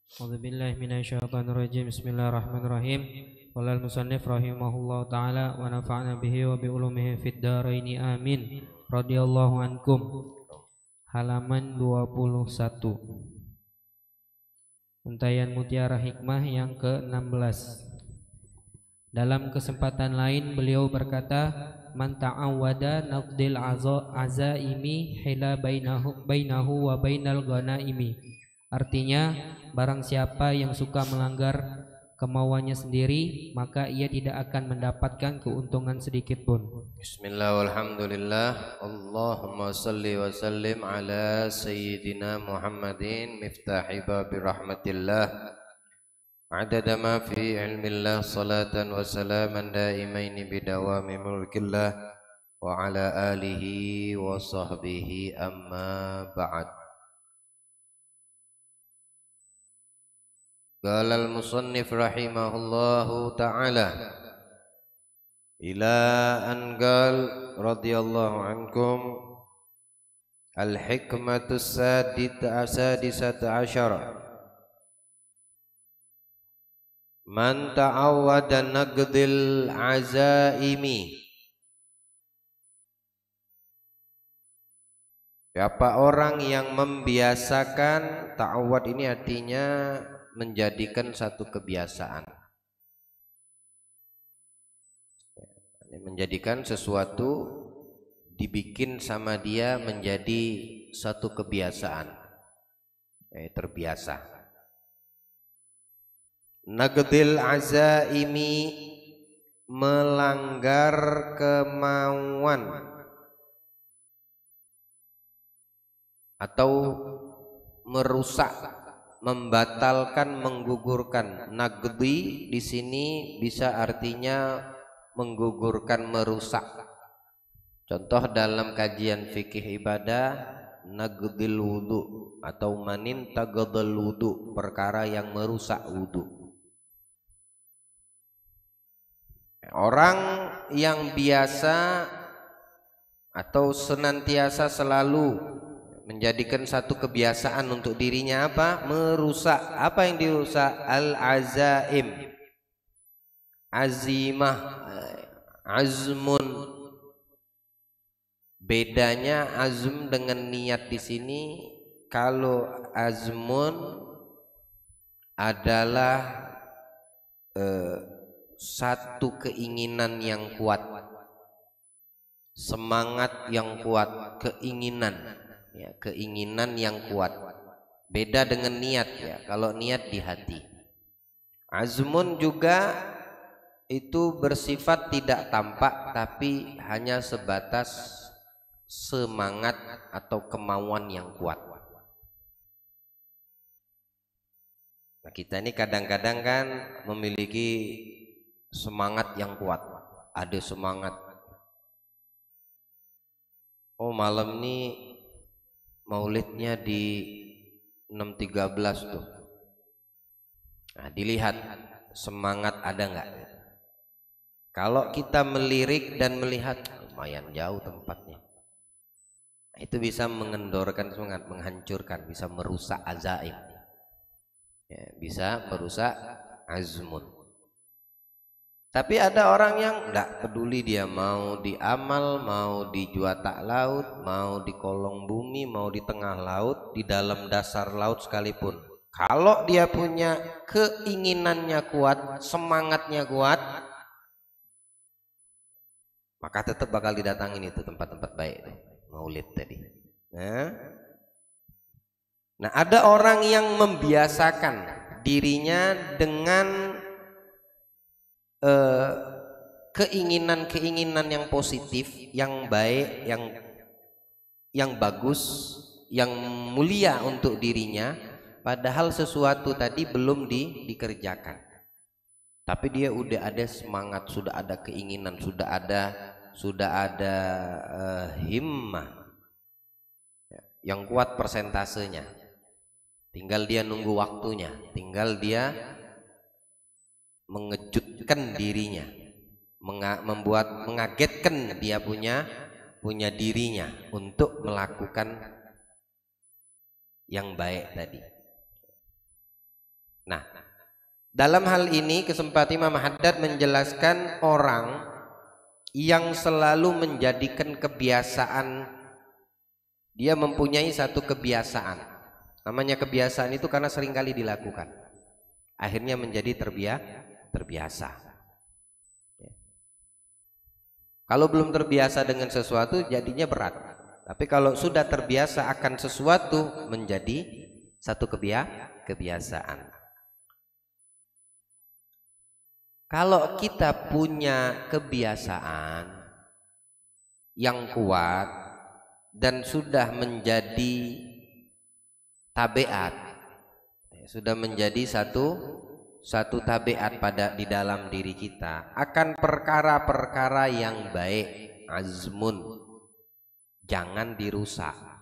A'udzubillahi minasyaitonirrajim. Bismillahirrahmanirrahim. Qala al-musannif rahimahullahu taala wa nafa'na bihi wa bi ulumihi fid dharaini amin. Radhiyallahu ankum. Halaman 21. Untayan Mutiara Hikmah yang ke-16. Dalam kesempatan lain beliau berkata, man ta'awwada naqdil azaimi hila bainahu wa bainal ghanaimi. Artinya, barang siapa yang suka melanggar kemauannya sendiri, maka ia tidak akan mendapatkan keuntungan sedikit pun. Bismillah walhamdulillah. Allahumma salli wa sallim ala sayyidina Muhammadin miftahi babi rahmatillah. Adada ma fi ilmillah salatan wa salaman daimaini bidawami mulkillah wa ala alihi wa sahbihi amma ba'd. Qala al-musannif rahimahullahu ta'ala ila an qal radhiyallahu ankum al-hikmatu sadisata asyara man ta'awwada naqdil azaimi. Siapa orang yang membiasakan, ta'awwad ini artinya menjadikan satu kebiasaan, menjadikan sesuatu dibikin sama dia menjadi satu kebiasaan, terbiasa. Naqdil azaimi, melanggar kemauan atau merusak, membatalkan, menggugurkan. Naqdi di sini bisa artinya menggugurkan, merusak. Contoh dalam kajian fikih ibadah, naqdil wudu atau manin taqdal wudu, perkara yang merusak wudu. Orang yang biasa atau senantiasa selalu menjadikan satu kebiasaan untuk dirinya apa? Merusak. Apa yang dirusak? Al-azaim. Azimah, azmun. Bedanya azm dengan niat di sini. Kalau azmun adalah satu keinginan yang kuat, semangat yang kuat, keinginan. Ya, keinginan yang kuat. Beda dengan niat ya. Kalau niat di hati. Azmun juga itu bersifat tidak tampak, tapi hanya sebatas semangat atau kemauan yang kuat. Nah, kita ini kadang-kadang kan memiliki semangat yang kuat. Ada semangat, oh malam ini maulidnya di 6.13 tuh. Nah, dilihat semangat ada nggak? Kalau kita melirik dan melihat lumayan jauh tempatnya, nah, itu bisa mengendorkan semangat, menghancurkan, bisa merusak azaim, ya, bisa merusak azmun. Tapi ada orang yang enggak peduli, dia mau di amal, mau di juata laut, mau di kolong bumi, mau di tengah laut, di dalam dasar laut sekalipun. Kalau dia punya keinginannya kuat, semangatnya kuat, maka tetap bakal didatangin itu tempat-tempat baik itu, maulid tadi. Nah, ada orang yang membiasakan dirinya dengan keinginan-keinginan yang positif, yang baik, yang bagus, yang mulia untuk dirinya, padahal sesuatu tadi belum dikerjakan. Tapi dia udah ada semangat, sudah ada keinginan, sudah ada himmah yang kuat persentasenya. Tinggal dia nunggu waktunya, tinggal dia mengejutkan dirinya, mengagetkan dia punya dirinya untuk melakukan yang baik tadi. Dalam hal ini kesempatan Imam Haddad menjelaskan orang yang selalu menjadikan kebiasaan, dia mempunyai satu kebiasaan. Namanya kebiasaan itu karena seringkali dilakukan, akhirnya menjadi terbiasa. Kalau belum terbiasa dengan sesuatu jadinya berat. Tapi kalau sudah terbiasa akan sesuatu menjadi satu kebiasaan. Kalau kita punya kebiasaan yang kuat dan sudah menjadi tabiat, sudah menjadi satu tabiat di dalam diri kita, akan perkara-perkara yang baik, azmun, jangan dirusak.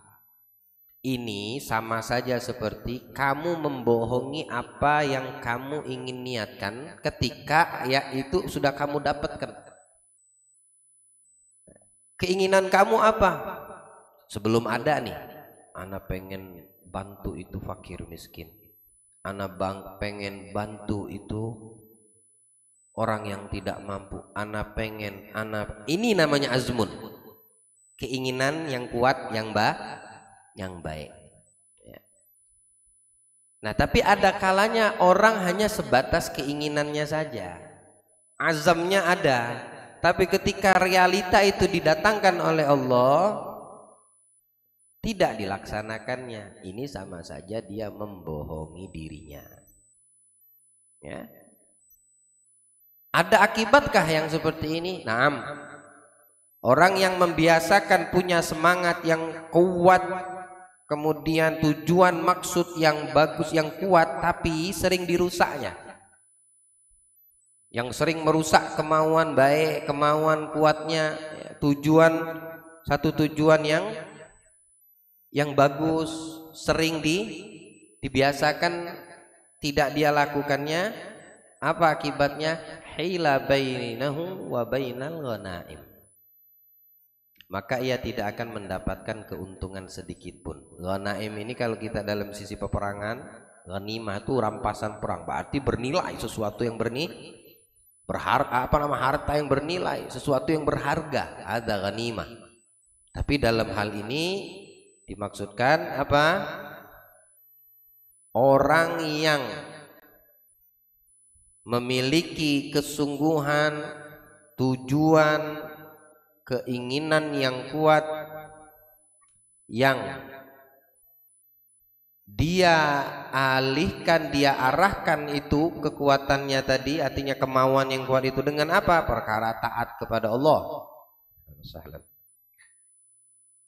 Ini sama saja seperti kamu membohongi apa yang kamu ingin niatkan ketika ya itu sudah kamu dapatkan. Keinginan kamu apa? Sebelum ada nih, ana pengen bantu itu fakir miskin, ana pengen bantu itu orang yang tidak mampu, ana pengen, ini namanya azmun, keinginan yang kuat, yang baik. Nah, tapi ada kalanya orang hanya sebatas keinginannya saja, azamnya ada, tapi ketika realita itu didatangkan oleh Allah tidak dilaksanakannya. Ini sama saja dia membohongi dirinya. Ya. Ada akibatkah yang seperti ini? Naam. Orang yang membiasakan punya semangat yang kuat, kemudian tujuan maksud yang bagus yang kuat, tapi sering dirusaknya, yang sering merusak kemauan baik, kemauan kuatnya, satu tujuan yang bagus sering dibiasakan tidak dia lakukannya. Apa akibatnya? Hila bainahu wa bainal ghanaim, maka ia tidak akan mendapatkan keuntungan sedikit pun. Ghanaim ini kalau kita dalam sisi peperangan, ghanimah itu rampasan perang, berarti bernilai, sesuatu yang harta yang bernilai, sesuatu yang berharga, ada ghanimah. Tapi dalam hal ini dimaksudkan apa? Orang yang memiliki kesungguhan, tujuan, keinginan yang kuat, yang dia alihkan, dia arahkan itu kekuatannya tadi, artinya kemauan yang kuat itu dengan apa? Perkara taat kepada Allah.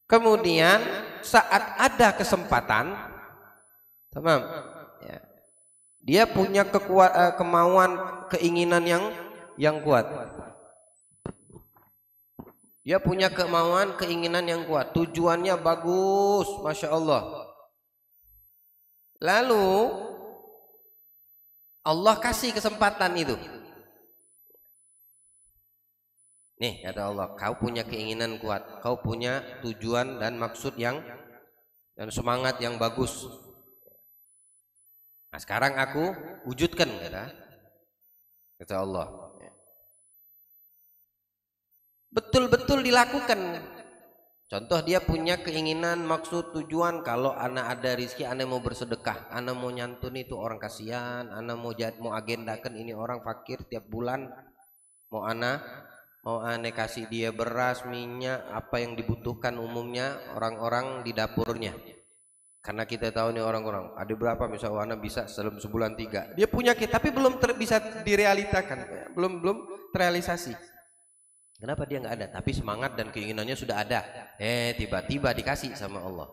Kemudian saat ada kesempatan, tamam, ya, dia punya kemauan, keinginan yang kuat. Dia punya kemauan, keinginan yang kuat, tujuannya bagus, Masya Allah. Lalu Allah kasih kesempatan itu. Nih kata Allah, kau punya keinginan kuat, kau punya tujuan dan maksud dan semangat yang bagus. Nah sekarang aku wujudkan, kata Allah. Betul-betul dilakukan. Contoh dia punya keinginan, maksud, tujuan, kalau anak ada rizki, anak mau bersedekah, anak mau nyantun itu orang kasihan, anak mau agendakan ini orang fakir tiap bulan, mau anak kasih dia beras, minyak, apa yang dibutuhkan umumnya orang-orang di dapurnya. Karena kita tahu nih orang-orang ada berapa, misalnya anak bisa dalam sebulan 3. Dia punya tapi belum bisa direalitakan, belum terrealisasi. Kenapa dia nggak ada? Tapi semangat dan keinginannya sudah ada. Tiba-tiba dikasih sama Allah.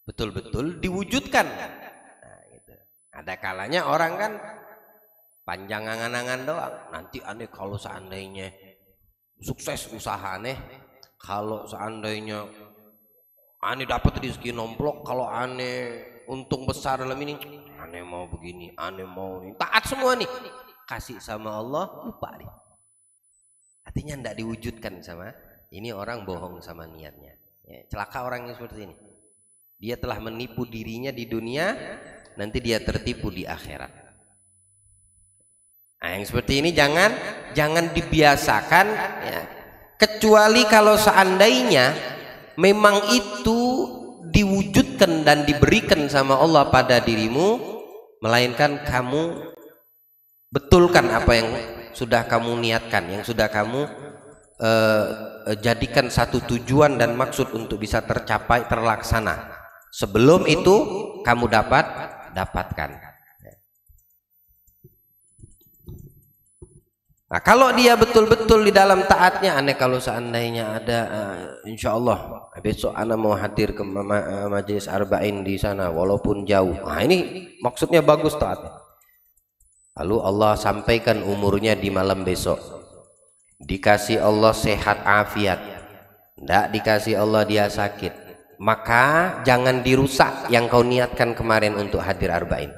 Betul-betul diwujudkan. Nah, gitu. Ada kalanya orang kan panjang angan-angan doang. Nanti aneh kalau seandainya sukses usaha aneh, kalau seandainya aneh dapat rezeki nomplok, kalau aneh untung besar dalam ini, aneh mau begini, aneh mau ini. Taat semua nih. Kasih sama Allah, lupa deh. Artinya tidak diwujudkan sama ini, orang bohong sama niatnya. Ya, celaka orang yang seperti ini. Dia telah menipu dirinya di dunia, nanti dia tertipu di akhirat. Nah, yang seperti ini jangan dibiasakan ya. Kecuali kalau seandainya memang itu diwujudkan dan diberikan sama Allah pada dirimu, melainkan kamu betulkan apa yang sudah kamu niatkan, yang sudah kamu jadikan satu tujuan dan maksud untuk bisa tercapai, terlaksana. Sebelum itu kamu dapatkan. Nah, kalau dia betul-betul di dalam taatnya, aneh kalau seandainya ada, insya Allah besok ana mau hadir ke majelis arba'in di sana walaupun jauh. Nah, ini maksudnya bagus taatnya. Lalu Allah sampaikan umurnya di malam besok, dikasih Allah sehat afiat, tidak dikasih Allah dia sakit, maka jangan dirusak yang kau niatkan kemarin untuk hadir arba'in.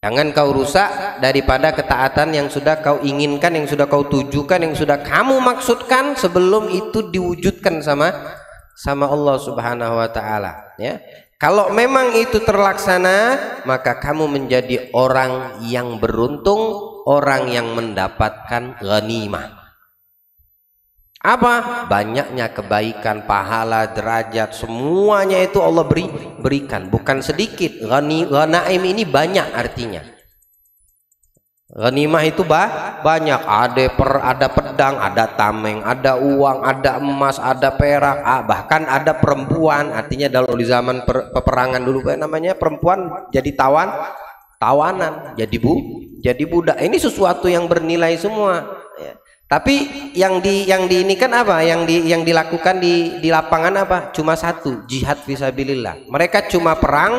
Jangan kau rusak daripada ketaatan yang sudah kau inginkan, yang sudah kau tujukan, yang sudah kamu maksudkan sebelum itu diwujudkan sama Allah Subhanahu wa taala, ya. Kalau memang itu terlaksana, maka kamu menjadi orang yang beruntung, orang yang mendapatkan ghanimah. Apa? Banyaknya kebaikan, pahala, derajat, semuanya itu Allah berikan, bukan sedikit. Ghanaim ini banyak artinya. Ghanimah itu banyak, ada pedang, ada tameng, ada uang, ada emas, ada perak, bahkan ada perempuan. Artinya kalau di zaman peperangan dulu namanya perempuan jadi tawanan, jadi budak. Ini sesuatu yang bernilai semua, ya. Tapi yang diinikan apa? Yang dilakukan di lapangan apa? Cuma satu, jihad fisabilillah. Mereka cuma perang,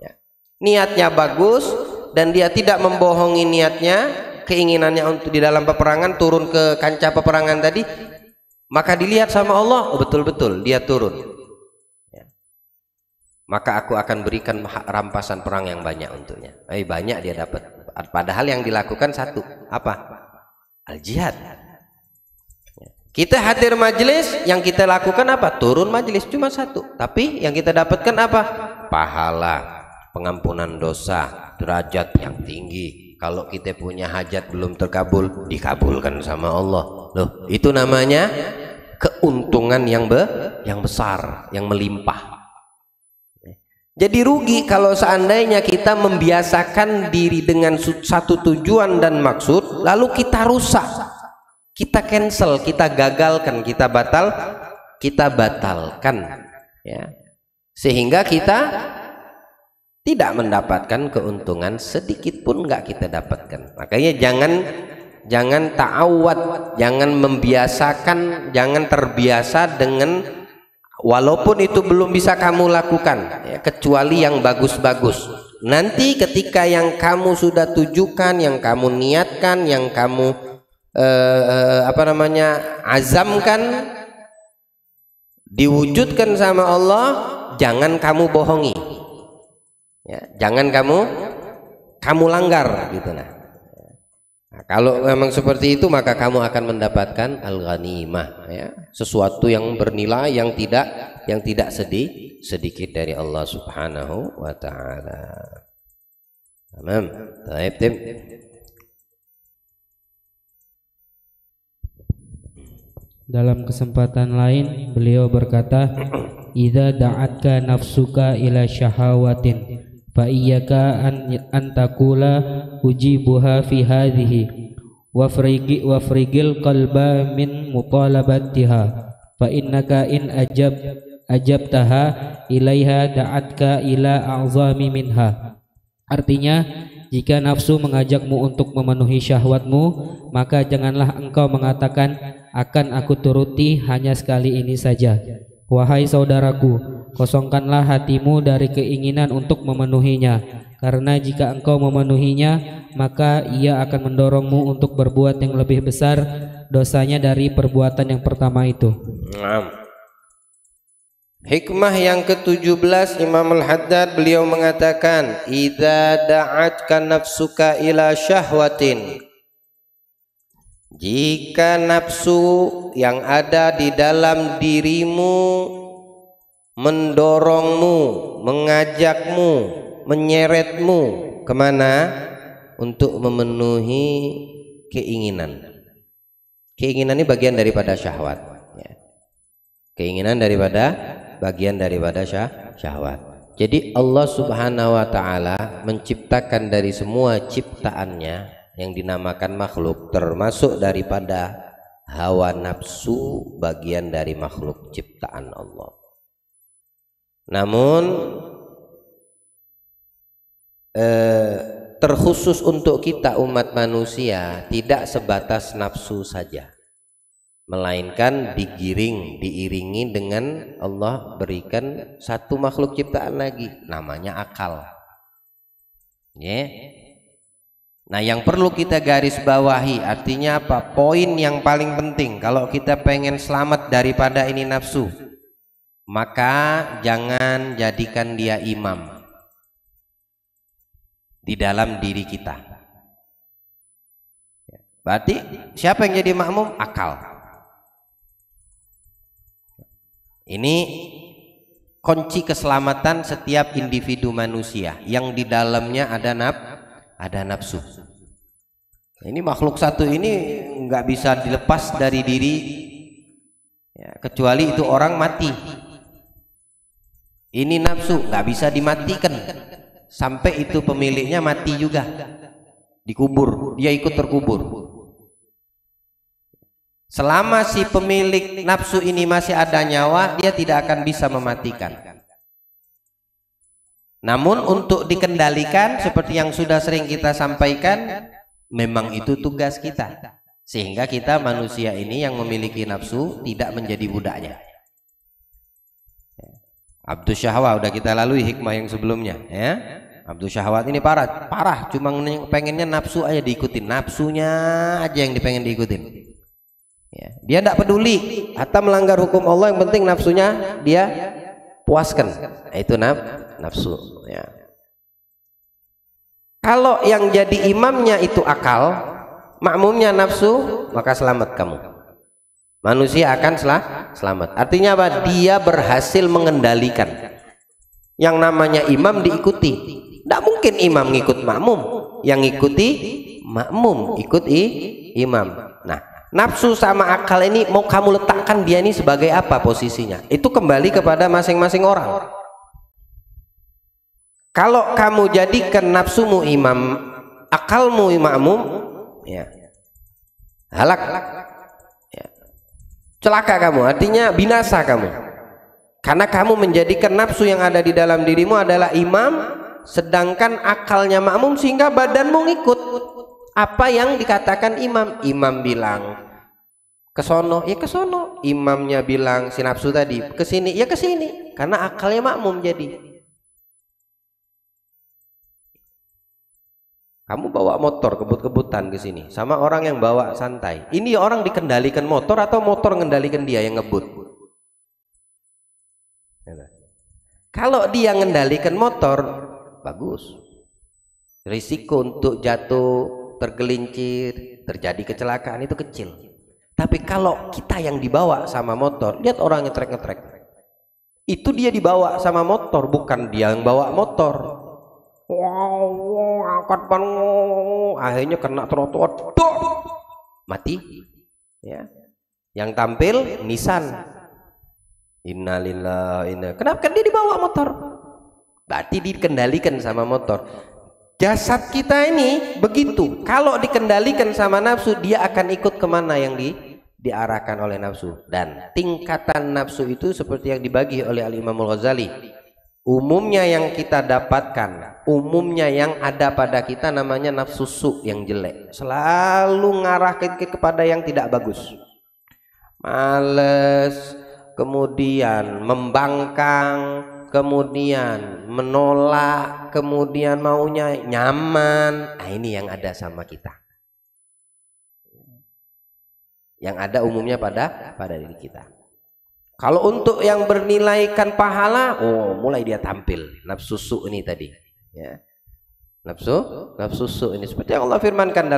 ya. Niatnya bagus dan dia tidak membohongi niatnya, keinginannya untuk di dalam peperangan turun ke kancah peperangan tadi, maka dilihat sama Allah, oh betul-betul dia turun, ya. Maka aku akan berikan rampasan perang yang banyak untuknya. Banyak dia dapat. Padahal yang dilakukan satu, apa? Al-jihad. Kita hadir majelis, yang kita lakukan apa? Turun majelis, cuma satu. Tapi yang kita dapatkan apa? Pahala, pengampunan dosa, derajat yang tinggi. Kalau kita punya hajat belum terkabul, dikabulkan sama Allah. Loh, itu namanya keuntungan yang besar, yang melimpah. Jadi rugi kalau seandainya kita membiasakan diri dengan satu tujuan dan maksud, lalu kita rusak, kita cancel, kita gagalkan, kita batalkan, ya. Sehingga kita tidak mendapatkan keuntungan sedikit pun, nggak kita dapatkan. Makanya jangan ta'awad, jangan membiasakan, jangan terbiasa dengan walaupun itu belum bisa kamu lakukan, ya, kecuali yang bagus-bagus. Nanti ketika yang kamu sudah tujukan, yang kamu niatkan, yang kamu azamkan, diwujudkan sama Allah, jangan kamu bohongi, ya, jangan kamu langgar gitu. Nah, kalau memang seperti itu, maka kamu akan mendapatkan al-ghanimah, ya, sesuatu yang bernilai, yang tidak sedikit dari Allah Subhanahu wa taala. Tamam. Baik, tim. Dalam kesempatan lain beliau berkata, "Idza da'atka nafsuka ila syahawatin fa iyyaka an taqula ujibuha fi hadhihi wafrigil qalba min mutalabatiha fa innaka in ajabtaha ilaiha da'atka ila a'zami minha." Artinya, jika nafsu mengajakmu untuk memenuhi syahwatmu, maka janganlah engkau mengatakan, akan aku turuti hanya sekali ini saja. Wahai saudaraku, kosongkanlah hatimu dari keinginan untuk memenuhinya, karena jika engkau memenuhinya, maka ia akan mendorongmu untuk berbuat yang lebih besar dosanya dari perbuatan yang pertama itu. Hikmah yang ke-17 Imam Al-Haddad beliau mengatakan, idza da'atka nafsuka ila syahwatin, jika nafsu yang ada di dalam dirimu mendorongmu, mengajakmu, menyeretmu kemana? Untuk memenuhi keinginan. Keinginan ini bagian daripada syahwat. Keinginan bagian daripada syahwat. Jadi Allah Subhanahu wa Ta'ala menciptakan dari semua ciptaannya yang dinamakan makhluk, termasuk daripada hawa nafsu, bagian dari makhluk ciptaan Allah. Namun terkhusus untuk kita umat manusia tidak sebatas nafsu saja, melainkan diiringi dengan Allah berikan satu makhluk ciptaan lagi, namanya akal. Nah, yang perlu kita garis bawahi artinya apa? Poin yang paling penting kalau kita pengen selamat daripada ini nafsu, maka jangan jadikan dia imam di dalam diri kita. Berarti siapa yang jadi makmum? Akal. Ini kunci keselamatan setiap individu manusia yang di dalamnya ada nafsu. Ini makhluk satu ini nggak bisa dilepas dari diri, kecuali itu orang mati. Ini nafsu nggak bisa dimatikan sampai itu pemiliknya mati juga, dikubur, dia ikut terkubur. Selama si pemilik nafsu ini masih ada nyawa, dia tidak akan bisa mematikan. Namun untuk dikendalikan seperti yang sudah sering kita sampaikan, memang itu tugas kita, sehingga kita manusia ini yang memiliki nafsu tidak menjadi budaknya. Abdus syahwat udah kita lalui hikmah yang sebelumnya, ya. Abdus syahwat ini parah, cuma pengennya nafsu aja diikutin, nafsunya aja yang dipengen diikutin. Ya, dia tidak peduli atau melanggar hukum Allah, yang penting nafsunya dia puaskan. Itu nafsu. Ya. Kalau yang jadi imamnya itu akal, makmumnya nafsu, maka selamat kamu. Manusia akan selamat. Artinya apa? Dia berhasil mengendalikan. Yang namanya imam diikuti. Tidak mungkin imam ngikut makmum, yang ngikuti makmum ikuti imam. Nah, nafsu sama akal ini mau kamu letakkan dia ini sebagai apa posisinya? Itu kembali kepada masing-masing orang. Kalau kamu jadikan nafsumu imam, akalmu makmum, ya halak, ya. Celaka kamu, artinya binasa kamu. Karena kamu menjadikan nafsu yang ada di dalam dirimu adalah imam, sedangkan akalnya makmum, sehingga badanmu ngikut apa yang dikatakan imam. Imam bilang kesono, ya kesono. Imamnya bilang si nafsu tadi kesini, ya kesini. Karena akalnya makmum jadi. Kamu bawa motor kebut-kebutan ke sini sama orang yang bawa santai. Ini orang dikendalikan motor atau motor mengendalikan dia yang ngebut? Kalau dia mengendalikan motor, bagus. Risiko untuk jatuh, tergelincir, terjadi kecelakaan itu kecil. Tapi kalau kita yang dibawa sama motor, lihat orang ngetrek-ngetrek. Itu dia dibawa sama motor, bukan dia yang bawa motor. Wow, angkat ban, akhirnya kena trotoar, mati. Ya. Yang tampil Nissan. Innalillahi inna. Kenapa? Kan dia dibawa motor. Berarti dikendalikan sama motor. Jasad kita ini begitu. Kalau dikendalikan sama nafsu, dia akan ikut kemana yang diarahkan oleh nafsu. Dan tingkatan nafsu itu seperti yang dibagi oleh Al-Imam Al-Ghazali. Umumnya yang kita dapatkan, umumnya yang ada pada kita namanya nafsu su, yang jelek. Selalu ngarah kepada yang tidak bagus. Males, kemudian membangkang, kemudian menolak, kemudian maunya nyaman. Nah, ini yang ada sama kita. Yang ada umumnya pada diri kita. Kalau untuk yang bernilaikan pahala, mulai dia tampil nafsu su ini tadi, ya. Nafsu su ini seperti yang Allah firmankan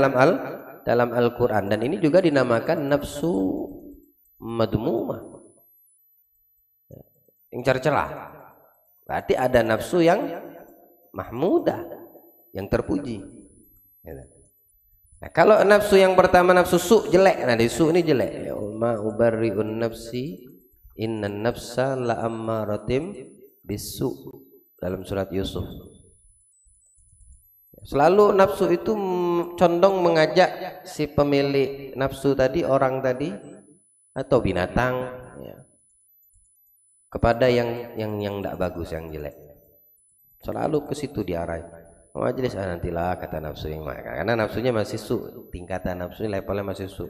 dalam Al-Qur'an, dan ini juga dinamakan nafsu madmumah, yang tercela. Berarti ada nafsu yang mahmudah, yang terpuji. Nah, kalau nafsu yang pertama nafsu su jelek, nah di su ini jelek. Ya ma ubarriun nafsi innan nafsa la ammaratim bisu dalam surat Yusuf. Selalu nafsu itu condong mengajak si pemilik nafsu tadi, orang tadi atau binatang ya, kepada yang tidak bagus, yang jelek. Selalu ke situ diarahin. Majelis nantilah kata nafsu yang mana, karena nafsunya masih su, tingkatan nafsunya levelnya masih su.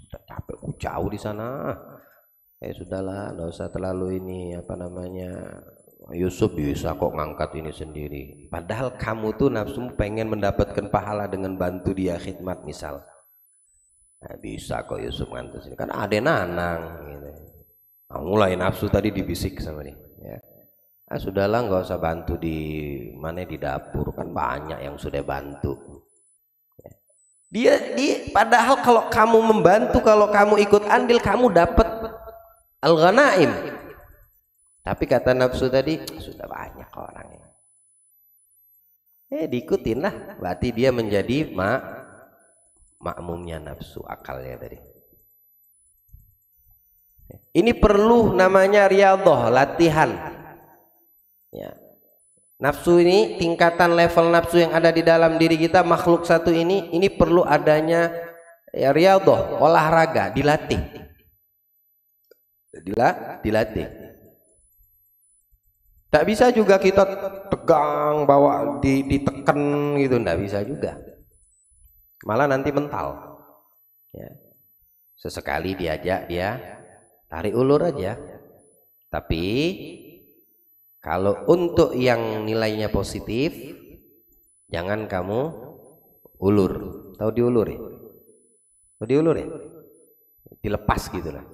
Capek, jauh di sana. Sudahlah, nggak usah terlalu ini apa namanya. Yusuf bisa kok ngangkat ini sendiri. Padahal kamu tuh nafsumu pengen mendapatkan pahala dengan bantu dia khidmat misal. Nah, bisa kok Yusuf ngangkat sini. Kan ada nanang. Gitu. Nah, mulai nafsu tadi dibisik sama dia. Ya. Ah, sudahlah, nggak usah bantu di mana, di dapur kan banyak yang sudah bantu. Dia padahal kalau kamu membantu, kalau kamu ikut andil, kamu dapat al-ghanaim. Tapi kata nafsu tadi sudah banyak orangnya. Diikutin lah, berarti dia menjadi makmumnya nafsu, akalnya tadi. Ini perlu namanya riyadhah, latihan. Ya. Nafsu ini, tingkatan level nafsu yang ada di dalam diri kita, makhluk satu ini perlu adanya ya riyadhah, olahraga, dilatih. Dilatih. Tak bisa juga kita tegang, bawa ditekan gitu, ndak bisa juga. Malah nanti mental. Ya. Sesekali diajak dia tarik ulur aja. Tapi kalau untuk yang nilainya positif, jangan kamu ulur. Tahu diulur ya? Tahu diulur ya? Dilepas gitu lah.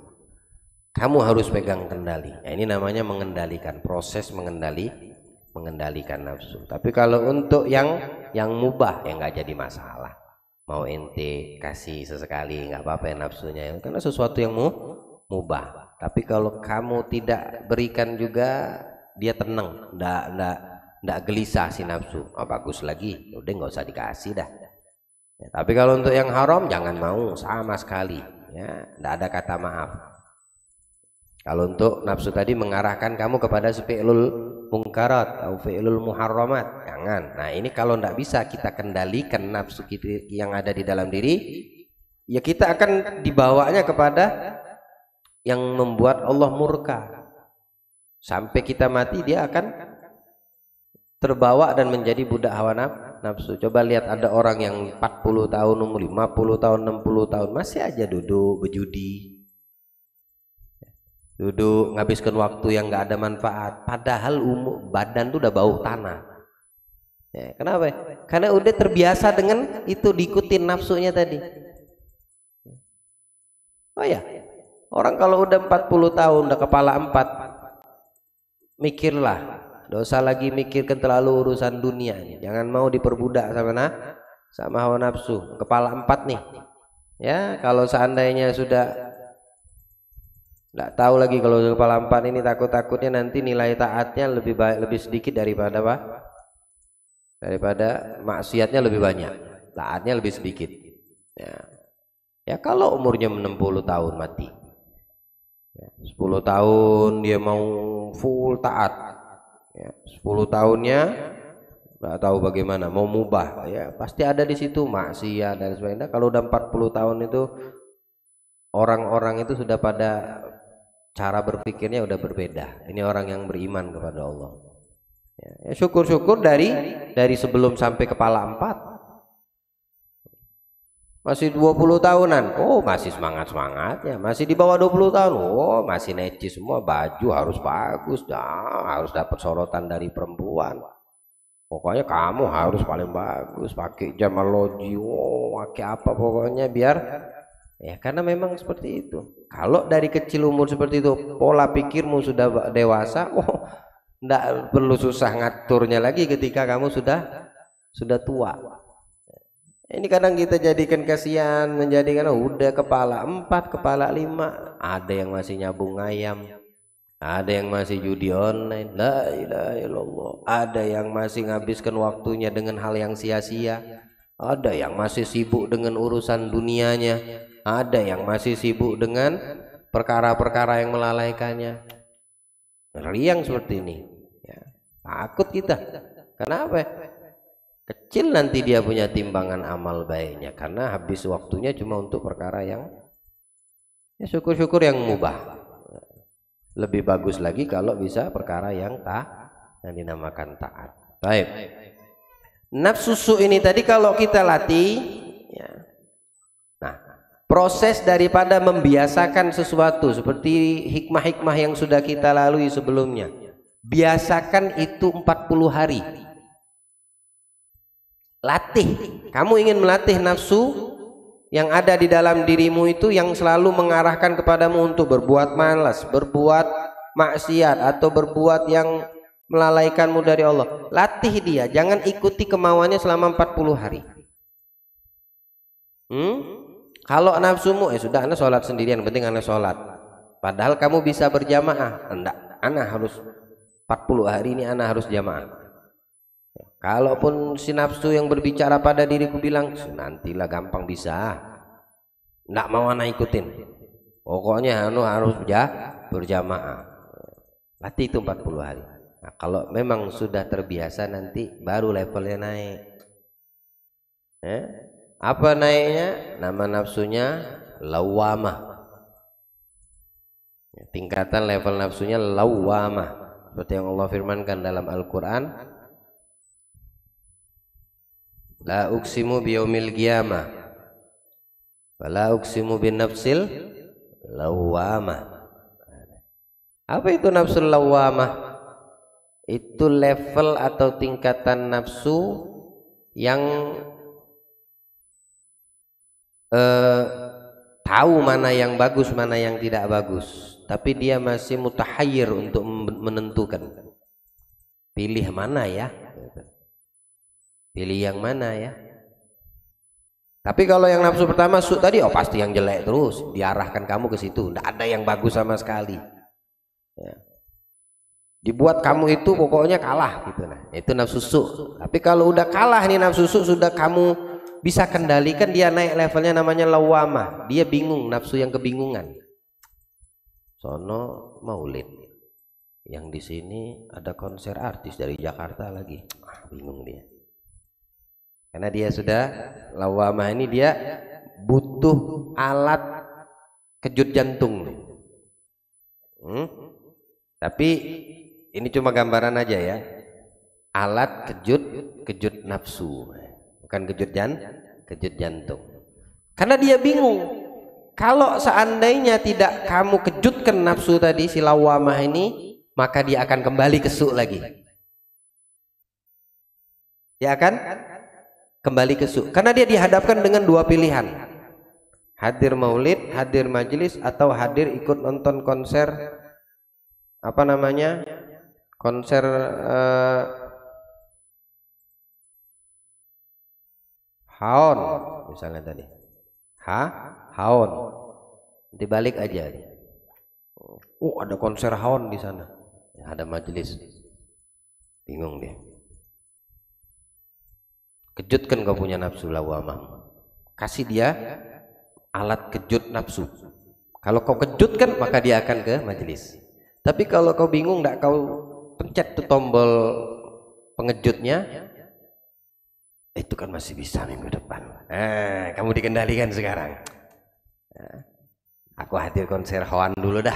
Kamu harus pegang kendali. Nah, ini namanya mengendalikan, proses mengendalikan nafsu. Tapi kalau untuk yang mubah ya nggak jadi masalah. Mau ente kasih sesekali nggak apa-apa ya nafsunya, karena sesuatu yang mubah. Tapi kalau kamu tidak berikan juga, dia tenang, ndak gelisah si nafsu. Oh, bagus lagi, udah nggak usah dikasih dah. Ya, tapi kalau untuk yang haram jangan mau sama sekali. Ya, ndak ada kata maaf. Kalau untuk nafsu tadi mengarahkan kamu kepada fi'lul mungkarat atau fi'lul muharramat, jangan. Nah, ini kalau ndak bisa kita kendalikan nafsu kita yang ada di dalam diri, ya kita akan dibawanya kepada yang membuat Allah murka. Sampai kita mati dia akan terbawa dan menjadi budak hawa nafsu. Coba lihat, ada orang yang 40 tahun, umur 50 tahun, 60 tahun masih aja duduk berjudi. Duduk ngabiskan waktu yang nggak ada manfaat, padahal badan tuh udah bau tanah. Ya, kenapa? Karena udah terbiasa dengan itu, diikutin nafsunya tadi. Oh ya, orang kalau udah 40 tahun, udah kepala 4, mikirlah, nggak usah lagi mikirkan terlalu urusan dunia. Jangan mau diperbudak sama hawa nafsu. Kepala 4 nih, ya kalau seandainya sudah nggak tahu lagi, kalau kepala 4 ini takutnya nanti nilai taatnya lebih sedikit daripada apa? Daripada maksiatnya lebih banyak, taatnya lebih sedikit. Ya kalau umurnya 60 tahun mati, 10 tahun dia mau full taat, 10 tahunnya nggak tahu bagaimana mau mubah, ya pasti ada di situ maksiat dan sebagainya. Kalau udah 40 tahun itu orang-orang itu sudah pada cara berpikirnya udah berbeda. Ini orang yang beriman kepada Allah. Ya, syukur-syukur dari sebelum sampai kepala 4 masih 20 tahunan, oh masih semangat-semangatnya. Masih di bawah 20 tahun, oh masih necis semua, baju harus bagus, harus dapat sorotan dari perempuan. Pokoknya kamu harus paling bagus, pakai Jamaloji, pakai apa pokoknya biar. Ya karena memang seperti itu. Kalau dari kecil umur seperti itu, pola pikirmu sudah dewasa, enggak perlu susah ngaturnya lagi ketika kamu sudah tua. Ini kadang kita jadikan kasihan, menjadikan udah kepala 4, kepala 5, ada yang masih nyabung ayam, Ada yang masih judi online, la ilaha illallah. Ada yang masih menghabiskan waktunya dengan hal yang sia-sia. Ada yang masih sibuk dengan urusan dunianya. Ada yang masih sibuk dengan perkara-perkara yang melalaikannya. Riang seperti ini, ya, takut kita. Kenapa? Kecil nanti dia punya timbangan amal baiknya, karena habis waktunya cuma untuk perkara yang, ya syukur-syukur yang mubah. Lebih bagus lagi kalau bisa perkara yang yang dinamakan taat. Baik. Nafsu su ini tadi kalau kita latih, ya. Nah, proses daripada membiasakan sesuatu seperti hikmah-hikmah yang sudah kita lalui sebelumnya. Biasakan itu 40 hari. Latih. Kamu ingin melatih nafsu yang ada di dalam dirimu itu yang selalu mengarahkan kepadamu untuk berbuat malas, berbuat maksiat atau berbuat yang melalaikanmu dari Allah. Latih dia, jangan ikuti kemauannya selama 40 hari. Kalau nafsumu, sudah Anda sholat sendirian, penting Anda sholat. Padahal kamu bisa berjamaah. Enggak, Anda harus 40 hari ini Anda harus jamaah. Kalaupun si nafsu yang berbicara pada diriku bilang, nantilah gampang bisa, nggak mau anak ikutin, pokoknya harus berjamaah. Latih itu 40 hari. Nah, kalau memang sudah terbiasa nanti baru levelnya naik. Apa naiknya? Nama nafsunya lawamah. Tingkatan level nafsunya lawamah. Seperti yang Allah firmankan dalam Al-Quran, la uqsimu biyaumil qiyamah wa la uqsimu bin nafsil lawamah. Apa itu nafsul lawamah? Itu level atau tingkatan nafsu yang tahu mana yang bagus, mana yang tidak bagus, tapi dia masih mutahayyir untuk menentukan pilih mana ya. Pilih yang mana ya. Tapi kalau yang nafsu pertama tadi, pasti yang jelek terus diarahkan kamu ke situ, tidak ada yang bagus sama sekali, ya. Dibuat kamu itu pokoknya kalah gitu. Nah, itu nafsu su. Tapi kalau udah kalah nih nafsu su, sudah kamu bisa kendalikan, dia naik levelnya namanya lawamah. Dia bingung, nafsu yang kebingungan. Sono maulid, yang di sini ada konser artis dari Jakarta lagi, bingung dia. Karena dia sudah lawamah ini, dia butuh alat kejut jantung. Tapi ini cuma gambaran aja ya. Alat kejut nafsu, bukan kejut jantung. Karena dia bingung. Kalau seandainya tidak kamu kejutkan nafsu tadi, si lawamah ini, maka dia akan kembali kesuk lagi. Dia akan kembali kesuk, karena dia dihadapkan dengan dua pilihan: hadir maulid, hadir majelis, atau hadir ikut nonton konser, apa namanya, konser haon misalnya tadi, haon, dibalik aja. Ada konser haon di sana, ada majelis, bingung dia. Kejutkan kau punya nafsu lawamah, kasih dia alat kejut nafsu. Kalau kau kejutkan, maka dia akan ke majelis. Tapi kalau kau bingung, tidak kau pencet tuh tombol pengejutnya, itu kan masih bisa minggu depan. Kamu dikendalikan sekarang. Aku hadir konser hawan dulu dah,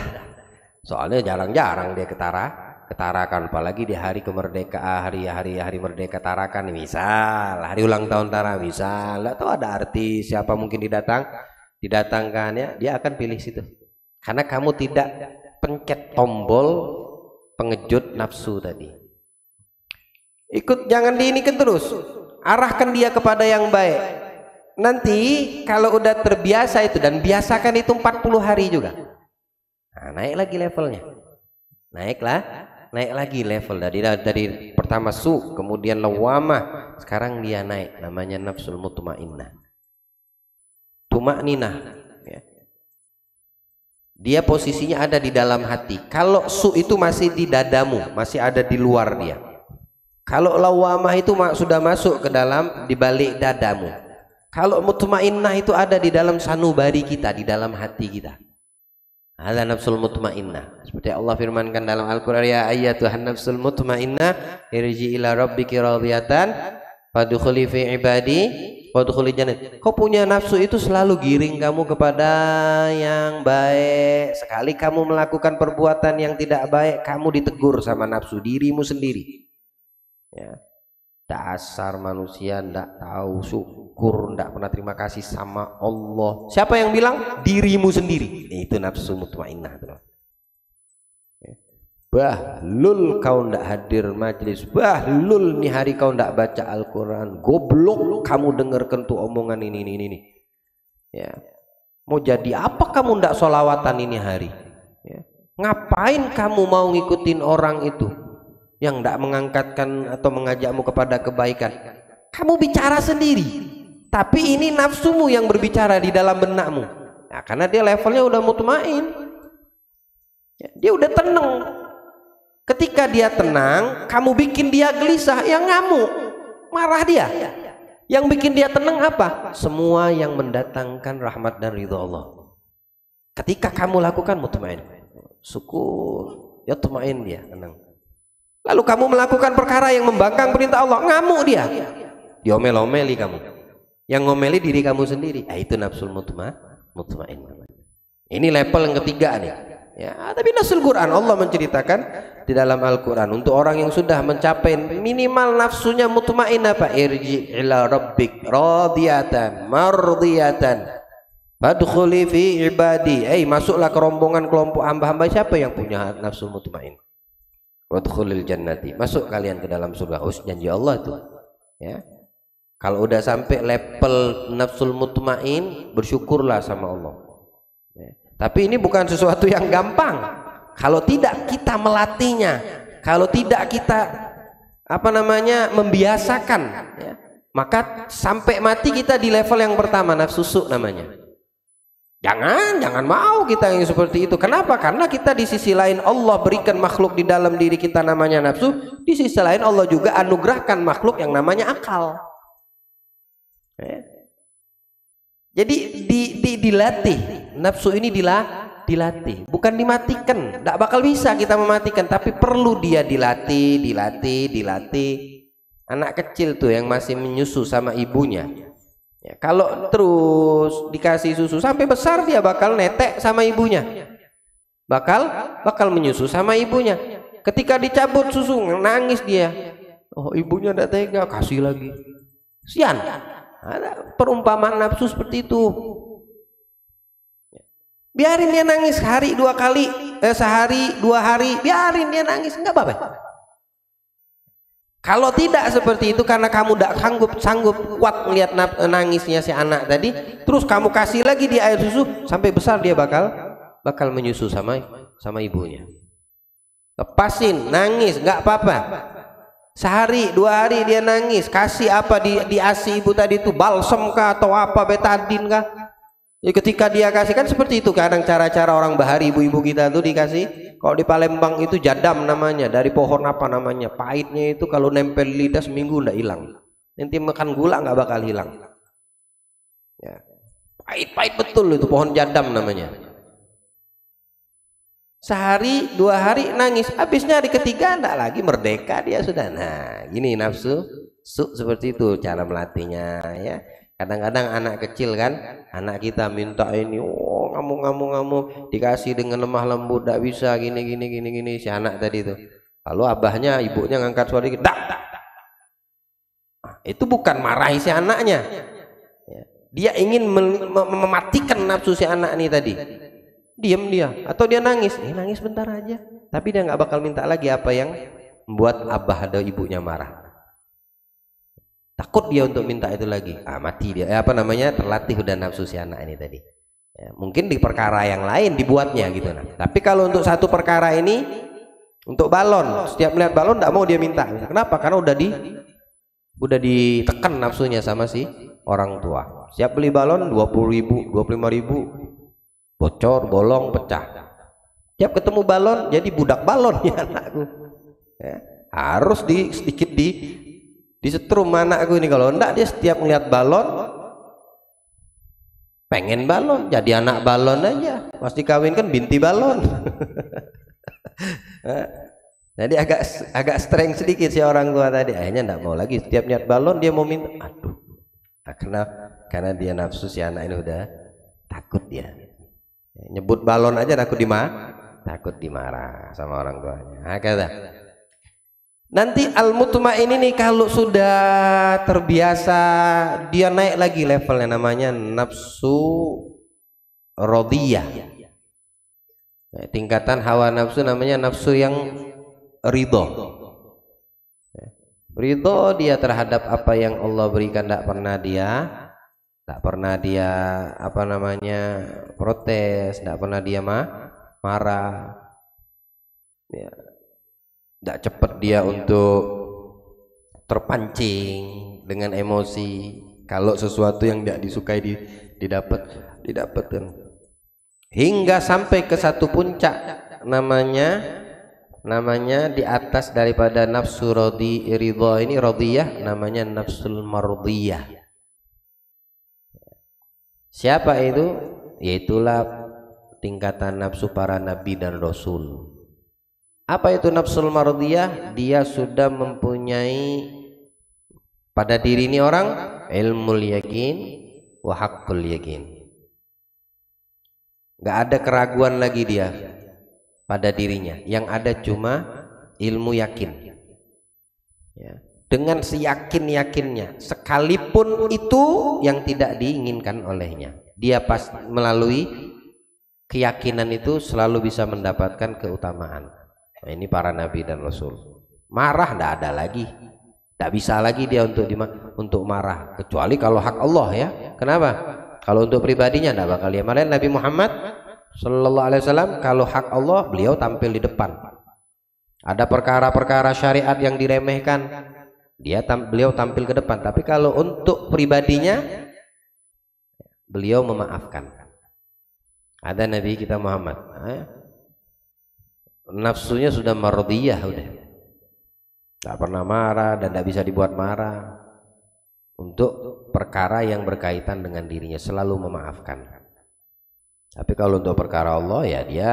soalnya jarang-jarang dia ketarakan, apalagi di hari kemerdekaan, hari merdeka Tarakan, misal hari ulang tahun Tara, misal, atau ada artis siapa mungkin didatangkan, ya, dia akan pilih situ, karena kamu tidak pencet tombol pengejut nafsu tadi. Jangan diinikan terus, arahkan dia kepada yang baik. Nanti kalau udah terbiasa itu, dan biasakan itu 40 hari juga, naik lagi levelnya, naik lagi level dari pertama su, kemudian lawamah, sekarang dia naik namanya nafsul mutmainnah, tumakninah, ya. Dia posisinya ada di dalam hati. Kalau su itu masih di dadamu, masih ada di luar dia. Kalau lawamah itu sudah masuk ke dalam, di balik dadamu. Kalau mutmainnah itu ada di dalam sanubari kita, di dalam hati kita. Ada nafsul mutmainnah. Seperti Allah firmankan dalam Al-Quran, ya ayyatuhan nafsul mutmainnah irji ila rabbiki radiyatan fadkhuli fi ibadi wadkhuli jannah. Kau punya nafsu itu selalu giring kamu kepada yang baik. Sekali kamu melakukan perbuatan yang tidak baik, kamu ditegur sama nafsu dirimu sendiri. Ya. Dasar manusia ndak tahu syukur, ndak pernah terima kasih sama Allah. Siapa yang bilang? Dirimu sendiri. Itu nafsu mutmainnah. Bahlul kau ndak hadir majlis, bahlul nih hari kau ndak baca Al-Quran, goblok kamu dengarkan tuh omongan ini. Ya. Mau jadi apa kamu ndak solawatan ini hari? Ya. Ngapain kamu mau ngikutin orang itu yang tidak mengangkatkan atau mengajakmu kepada kebaikan? Kamu bicara sendiri, tapi ini nafsumu yang berbicara di dalam benakmu. Nah, karena dia levelnya udah mutmain, ya, dia udah tenang. Ketika dia tenang, kamu bikin dia gelisah, ya ngamuk, marah dia. Yang bikin dia tenang apa? Semua yang mendatangkan rahmat dan ridho Allah. Ketika kamu lakukan mutmain, syukur, ya mutmain dia, tenang. Lalu kamu melakukan perkara yang membangkang perintah Allah, ngamuk dia, diomel-omeli kamu, yang ngomeli diri kamu sendiri. Itu nafsul mutmain. Ini level yang ketiga nih. Ya, tapi nasul Quran, Allah menceritakan di dalam Al-Quran untuk orang yang sudah mencapai minimal nafsunya mutmain apa? Irji ila rabbik radiyatan mardiyatan fadkhuli fi ibadi. Masuklah ke rombongan kelompok hamba-hamba siapa yang punya nafsu mutmain. Wadkhulil jannati, masuk kalian ke dalam surga. Janji Allah itu. Ya. Kalau udah sampai level nafsul mutmain, bersyukurlah sama Allah. Ya. Tapi ini bukan sesuatu yang gampang. Kalau tidak kita melatihnya, kalau tidak kita membiasakan, ya, maka sampai mati kita di level yang pertama, nafsu su namanya. Jangan mau kita yang seperti itu. Kenapa? Karena kita di sisi lain Allah berikan makhluk di dalam diri kita namanya nafsu. Di sisi lain Allah juga anugerahkan makhluk yang namanya akal. Ya. Jadi dilatih. Nafsu ini dilatih, bukan dimatikan. Tidak bakal bisa kita mematikan, tapi perlu dia dilatih. Anak kecil tuh yang masih menyusu sama ibunya. Ya, kalau terus dikasih susu sampai besar dia bakal netek sama ibunya, bakal menyusu sama ibunya. Ketika dicabut susu nangis dia, oh ibunya tidak tega, kasih lagi. Sian. Ada perumpamaan nafsu seperti itu. Biarin dia nangis sehari 2 hari, biarin dia nangis, nggak apa-apa. Kalau tidak seperti itu karena kamu tidak sanggup kuat melihat nangisnya si anak tadi, terus kamu kasih lagi di air susu sampai besar dia bakal menyusu sama ibunya. Lepasin, nangis, nggak apa-apa. Sehari 2 hari dia nangis, kasih apa di ASI ibu tadi itu, balsem kah atau apa, betadin kah? Ya, ketika dia kasih kan seperti itu kadang cara-cara orang bahari ibu-ibu kita tuh dikasih. Kalau di Palembang itu jadam namanya, dari pohon apa namanya, pahitnya itu kalau nempel lidah seminggu ndak hilang. Nanti makan gula nggak bakal hilang. Ya. Pahit betul itu, pohon jadam namanya. Sehari 2 hari nangis, habisnya hari ketiga ndak lagi, merdeka dia sudah. Nah gini nafsu seperti itu cara melatihnya ya. Kadang-kadang anak kecil kan, anak kita minta ini, oh ngamuk, dikasih dengan lemah lembut, tidak bisa gini si anak tadi itu. Lalu abahnya, ibunya ngangkat suara dikit, dak. Itu bukan marahi si anaknya, dia ingin mematikan nafsu si anak ini tadi. Diam dia, atau dia nangis, nangis bentar aja, tapi dia nggak bakal minta lagi apa yang membuat abah atau ibunya marah. Takut dia untuk minta itu lagi, mati dia. Terlatih udah nafsu si anak ini tadi. Ya, mungkin di perkara yang lain dibuatnya gitu. Tapi kalau untuk satu perkara ini, untuk balon, setiap melihat balon tidak mau dia minta. Kenapa? Karena udah ditekan nafsunya sama si orang tua. Siap beli balon 20.000, 25.000, bocor, bolong, pecah. Tiap ketemu balon jadi budak balon ya anakku. Ya, harus sedikit disetrum anakku ini, kalau enggak dia setiap melihat balon pengen balon, jadi anak balon aja. Pasti kawin kan binti balon. Jadi agak streng sedikit si orang tua tadi. Akhirnya enggak mau lagi, setiap lihat balon dia mau minta. Aduh, karena dia nafsu, si anak ini udah takut dia. Nyebut balon aja takut dimarah sama orang tuanya. Kata nanti al-mutmain ini kalau sudah terbiasa, dia naik lagi levelnya, namanya nafsu radiyah. Tingkatan hawa nafsu namanya nafsu yang ridho. Ridho dia terhadap apa yang Allah berikan, tidak pernah dia apa namanya protes, tidak pernah dia marah, ya. Tidak cepat dia untuk terpancing dengan emosi kalau sesuatu yang tidak disukai didapatkan, hingga sampai ke satu puncak namanya di atas daripada nafsu ridha ini radiyah, namanya nafsul mardiyah. Siapa itu? Yaitulah tingkatan nafsu para nabi dan rasul. Apa itu nafsul mardiyah? Dia sudah mempunyai pada diri ini orang ilmul yakin wa haqqul yakin. Gak ada keraguan lagi dia pada dirinya, yang ada cuma ilmu yakin, ya. Dengan seyakin-yakinnya, sekalipun itu yang tidak diinginkan olehnya, dia pas melalui keyakinan itu selalu bisa mendapatkan keutamaan. Nah, ini para nabi dan rasul. Marah tidak ada lagi, tidak bisa lagi dia untuk marah, kecuali kalau hak Allah, ya. Kenapa? Kalau untuk pribadinya tidak bakal dia marah. Nabi Muhammad Sallallahu Alaihi Wasallam kalau hak Allah beliau tampil di depan. Ada perkara-perkara syariat yang diremehkan, beliau tampil ke depan. Tapi kalau untuk pribadinya beliau memaafkan. Ada Nabi kita Muhammad, nafsunya sudah mardiyah, udah tak pernah marah dan tidak bisa dibuat marah. Untuk perkara yang berkaitan dengan dirinya selalu memaafkan. Tapi kalau untuk perkara Allah, ya dia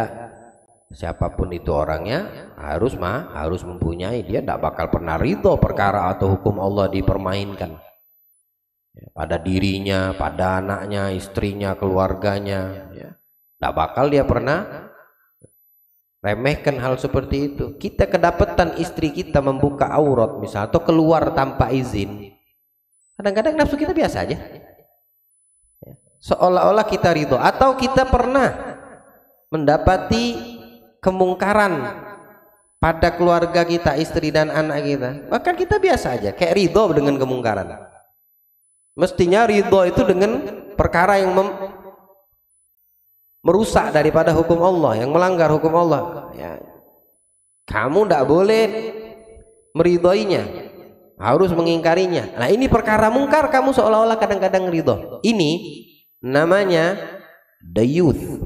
siapapun itu orangnya harus mempunyai, dia tidak bakal pernah ridho perkara atau hukum Allah dipermainkan pada dirinya, pada anaknya, istrinya, keluarganya, ya. Tidak bakal dia pernah remehkan hal seperti itu. Kita kedapatan istri kita membuka aurat misal, atau keluar tanpa izin, kadang-kadang nafsu kita biasa aja, seolah-olah kita ridho. Atau kita pernah mendapati kemungkaran pada keluarga kita, istri dan anak kita, bahkan kita biasa aja kayak ridho dengan kemungkaran. Mestinya ridho itu dengan perkara yang merusak daripada hukum Allah, yang melanggar hukum Allah, ya. Kamu tidak boleh meridhoinya, harus mengingkarinya. Nah, ini perkara mungkar, kamu seolah-olah kadang-kadang ridho. Ini namanya dayuth.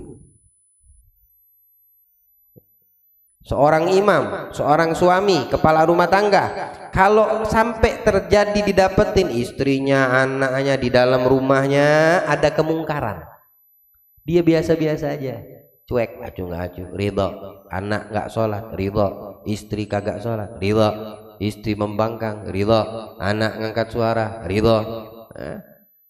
Seorang imam, seorang suami, kepala rumah tangga, kalau sampai terjadi didapetin istrinya, anaknya di dalam rumahnya ada kemungkaran, dia biasa-biasa aja, cuek, acuh nggak acuh, ridho. Anak nggak sholat, ridho. Istri kagak sholat, ridho. Istri membangkang, ridho. Anak ngangkat suara, ridho.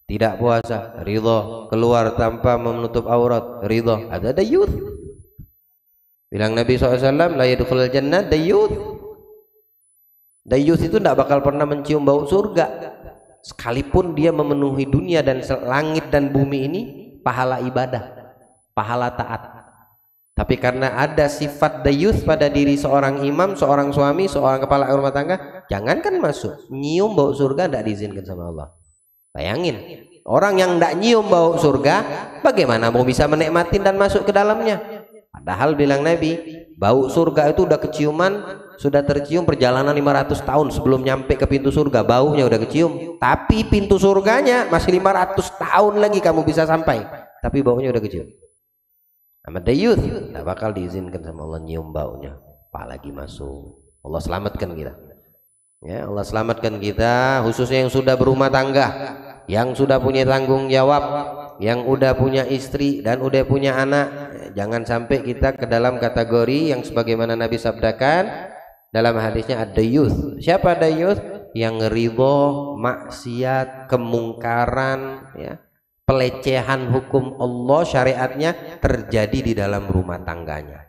Tidak puasa, ridho. Keluar tanpa menutup aurat, ridho. Ada dayuth. Bilang Nabi SAW, la yadkhulul jannah dayuth. Dayuth itu tidak bakal pernah mencium bau surga, sekalipun dia memenuhi dunia dan langit dan bumi ini pahala ibadah, pahala taat. Tapi karena ada sifat dayuth pada diri seorang imam, seorang suami, seorang kepala rumah tangga, jangankan masuk, nyium bau surga tidak diizinkan sama Allah. Bayangin, orang yang tidak nyium bau surga, bagaimana mau bisa menikmati dan masuk ke dalamnya? Padahal bilang Nabi, bau surga itu udah keciuman, sudah tercium perjalanan 500 tahun sebelum nyampe ke pintu surga, baunya udah kecium. Tapi pintu surganya masih 500 tahun lagi kamu bisa sampai, tapi baunya udah kecium. Sama dayuth nggak bakal diizinkan sama Allah nyium baunya, apalagi masuk. Allah selamatkan kita. Ya, Allah selamatkan kita, khususnya yang sudah berumah tangga, yang sudah punya tanggung jawab, yang udah punya istri dan udah punya anak. Jangan sampai kita ke dalam kategori yang sebagaimana Nabi sabdakan dalam hadisnya, ad-dayuth. Siapa dayuth? Yang ridho maksiat, kemungkaran, ya, pelecehan hukum Allah syariatnya terjadi di dalam rumah tangganya.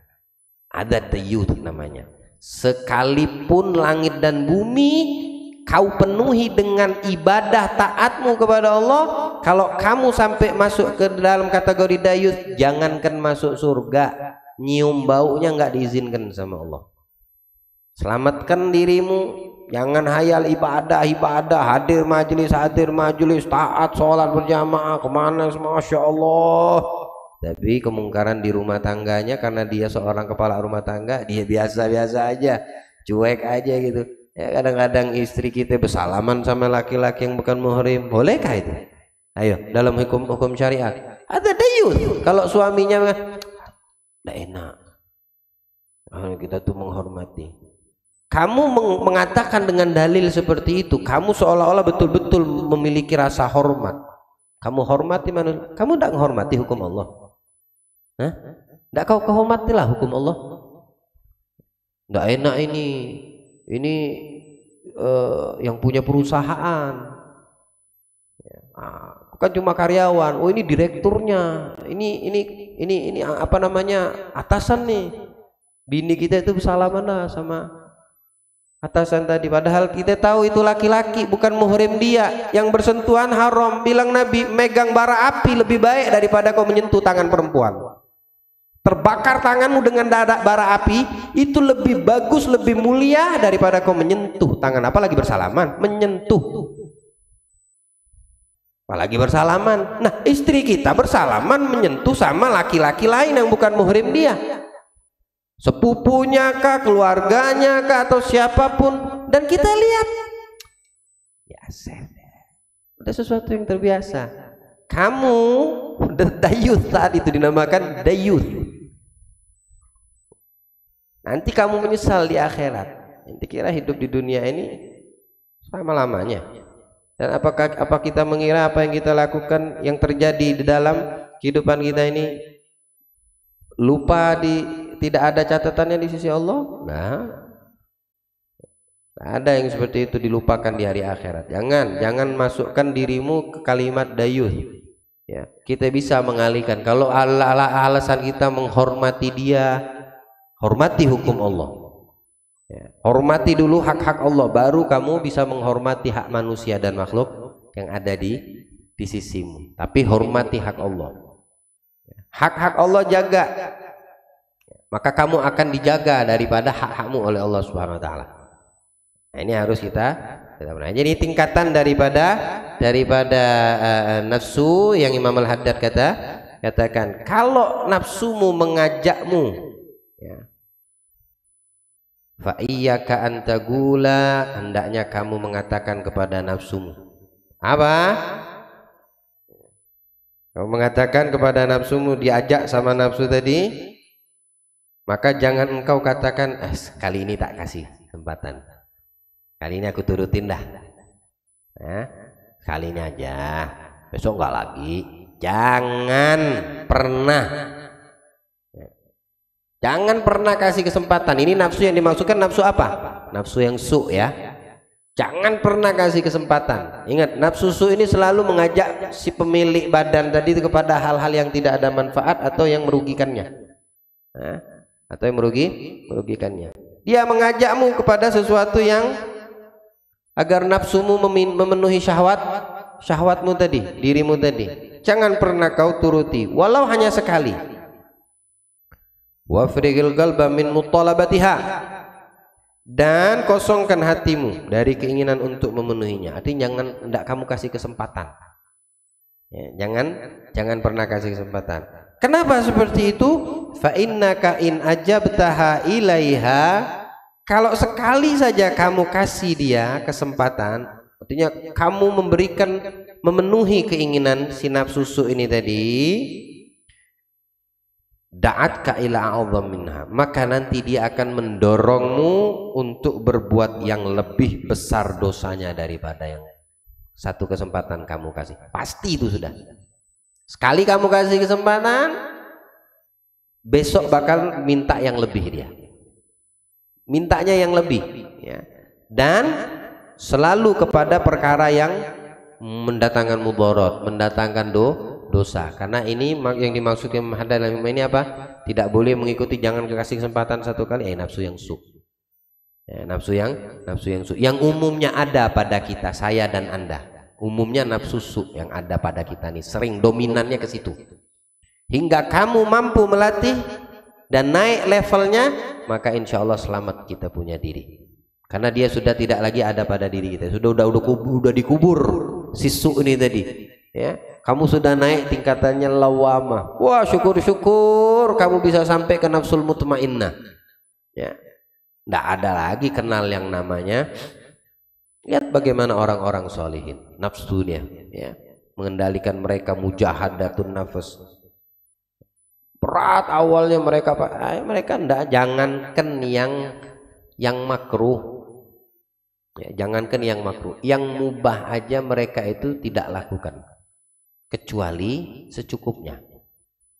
Ada dayuth namanya. Sekalipun langit dan bumi kau penuhi dengan ibadah taatmu kepada Allah, kalau kamu sampai masuk ke dalam kategori dayuth, jangankan masuk surga, nyium baunya nggak diizinkan sama Allah. Selamatkan dirimu. Jangan hayal ibadah, hadir majelis, taat, sholat berjamaah, kemana, masya Allah. Tapi kemungkaran di rumah tangganya, karena dia seorang kepala rumah tangga, dia biasa-biasa aja, cuek aja gitu. Ya, kadang-kadang istri kita bersalaman sama laki-laki yang bukan muhrim, bolehkah itu? Ayo, dalam hukum syariat ada dayuth. Kalau suaminya nggak enak, kita tuh menghormati. Kamu mengatakan dengan dalil seperti itu, kamu seolah-olah betul-betul memiliki rasa hormat. Kamu hormati manusia, kamu tidak menghormati hukum Allah. Tidak kau kehormatilah hukum Allah. Tidak enak ini yang punya perusahaan, bukan cuma karyawan. Oh, ini direkturnya, ini apa namanya, atasan nih. Bini kita itu bersalaman lah sama atasan tadi, padahal kita tahu itu laki-laki bukan muhrim dia, yang bersentuhan haram. Bilang Nabi, megang bara api lebih baik daripada kau menyentuh tangan perempuan. Terbakar tanganmu dengan bara api itu lebih bagus, lebih mulia daripada kau menyentuh tangan, apalagi bersalaman, menyentuh, apalagi bersalaman. Nah, istri kita bersalaman menyentuh sama laki-laki lain yang bukan muhrim dia, sepupunya kah, keluarganya kah, atau siapapun, dan kita lihat biasa, udah sesuatu yang terbiasa. Kamu dayuth, saat itu dinamakan dayuth. Nanti kamu menyesal di akhirat. Nanti kira hidup di dunia ini selama-lamanya. Dan apa kita mengira apa yang kita lakukan, yang terjadi di dalam kehidupan kita ini lupa, tidak ada catatannya di sisi Allah? Nah, ada yang seperti itu dilupakan di hari akhirat. Jangan masukkan dirimu ke kalimat dayuth. Ya, kita bisa mengalihkan. Kalau alasan kita menghormati dia, hormati hukum Allah. Ya, hormati dulu hak-hak Allah, baru kamu bisa menghormati hak manusia dan makhluk yang ada di sisimu. Tapi hormati hak Allah. Hak-hak Allah jaga, maka kamu akan dijaga daripada hak-hakmu oleh Allah Subhanahu wa taala. Nah, ini harus kita benar. Jadi tingkatan daripada nafsu yang Imam Al-Haddad katakan, kalau nafsumu mengajakmu, ya, fa iyyaka an tagula, hendaknya kamu mengatakan kepada nafsumu apa? Kamu mengatakan kepada nafsumu, diajak sama nafsu tadi, maka jangan engkau katakan, kali ini tak kasih kesempatan, kali ini aku turutin dah, kali ini aja, besok enggak lagi. Jangan pernah kasih kesempatan. Ini nafsu yang dimaksudkan nafsu apa? Nafsu yang su, ya. Jangan pernah kasih kesempatan. Ingat, nafsu su ini selalu mengajak si pemilik badan tadi itu kepada hal-hal yang tidak ada manfaat atau yang merugikannya, atau yang merugikannya. Dia mengajakmu kepada sesuatu yang agar nafsumu memenuhi syahwatmu tadi, dirimu tadi. Jangan pernah kau turuti, walau hanya sekali. Wafrigil qalba min mutalabatiha, dan kosongkan hatimu dari keinginan untuk memenuhinya. Artinya tidak kamu kasih kesempatan, ya, jangan pernah kasih kesempatan. Kenapa seperti itu? Fa innaka in ajabtaha ilaiha, kalau sekali saja kamu kasih dia kesempatan, artinya kamu memenuhi keinginan si nafsu ini tadi, da'atka ila a'zam minha, maka nanti dia akan mendorongmu untuk berbuat yang lebih besar dosanya daripada yang satu kesempatan kamu kasih. Pasti itu sudah. Sekali kamu kasih kesempatan, besok bakal minta yang lebih dia. Mintanya yang lebih, ya. Dan selalu kepada perkara yang mendatangkan mudarat, mendatangkan dosa. Karena ini yang dimaksudkan dalam ini apa? Tidak boleh mengikuti, jangan kasih kesempatan satu kali. Nafsu yang su, ya, nafsu yang su, yang umumnya ada pada kita, saya dan anda. Umumnya nafsu su yang ada pada kita nih, sering dominannya ke situ. Hingga kamu mampu melatih dan naik levelnya, maka insya Allah selamat kita punya diri. Karena dia sudah tidak lagi ada pada diri kita. Udah dikubur si su ini tadi. Ya, kamu sudah naik tingkatannya lawamah. Wah, syukur-syukur kamu bisa sampai ke nafsul mutmainnah. Ya, tidak ada lagi kenal yang namanya. Lihat bagaimana orang-orang solihin, nafsunya, ya, mengendalikan mereka, mujahadatun nafas. Berat awalnya mereka, mereka ndak, jangankan yang makruh, ya, jangankan yang makruh, yang mubah aja mereka itu tidak lakukan, kecuali secukupnya.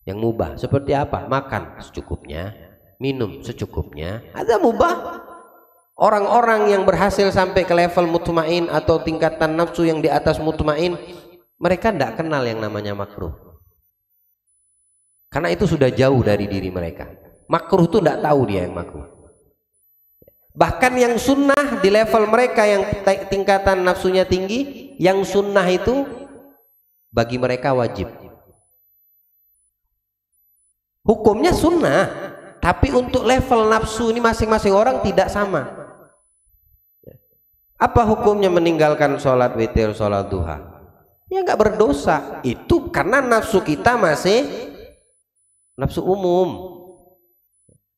Yang mubah seperti apa? Makan secukupnya, minum secukupnya, ada mubah. Orang-orang yang berhasil sampai ke level mutmain atau tingkatan nafsu yang di atas mutmain, mereka tidak kenal yang namanya makruh. Karena itu sudah jauh dari diri mereka. Makruh itu tidak tahu dia yang makruh. Bahkan yang sunnah di level mereka yang tingkatan nafsunya tinggi, yang sunnah itu bagi mereka wajib. Hukumnya sunnah, tapi untuk level nafsu ini masing-masing orang tidak sama. Apa hukumnya meninggalkan sholat witir, sholat duha? Ya nggak berdosa. Itu karena nafsu kita masih nafsu umum.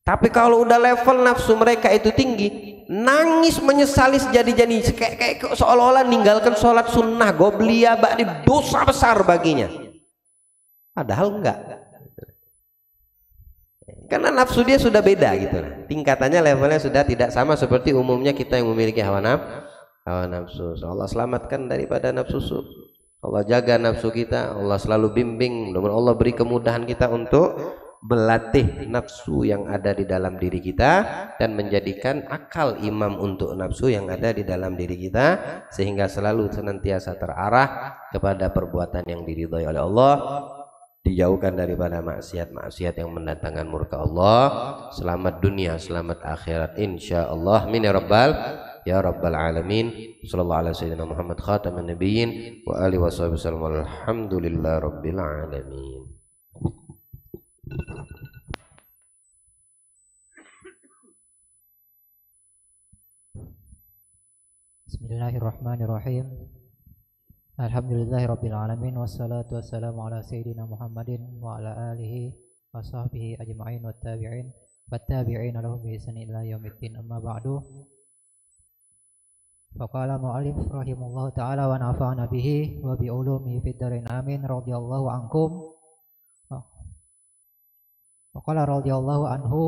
Tapi kalau udah level nafsu mereka itu tinggi, nangis menyesali sejadi-jadi, kayak seolah-olah meninggalkan sholat sunnah, gobliyah, ba'di, dosa besar baginya. Padahal enggak. Karena nafsu dia sudah beda gitu, tingkatannya, levelnya sudah tidak sama seperti umumnya kita yang memiliki hawa nafsu. Allah selamatkan daripada nafsu su. Allah jaga nafsu kita, Allah selalu bimbing, Allah beri kemudahan kita untuk berlatih nafsu yang ada di dalam diri kita dan menjadikan akal imam untuk nafsu yang ada di dalam diri kita, sehingga selalu senantiasa terarah kepada perbuatan yang diridhai oleh Allah, dijauhkan daripada maksiat-maksiat yang mendatangkan murka Allah. Selamat dunia, selamat akhirat insyaallah. Amin ya rabbal alamin. Sallallahu alaihi wasallam Muhammad khataman nabiyyin wa alihi wasallam. Alhamdulillah rabbil alamin. Bismillahirrahmanirrahim. Alhamdulillahirabbil alamin, wassalatu wassalamu ala sayyidina Muhammadin wa ala alihi wa sahbihi ajma'in wattabi'in lahum bi ihsan ila yaumiddin. Amma ba'du. Faqala mu'allif rahimahullahu ta'ala wa nafa'ana bihi wa bi ulumihi fid dharain amin. Radhiyallahu ankum. Faqala radhiyallahu anhu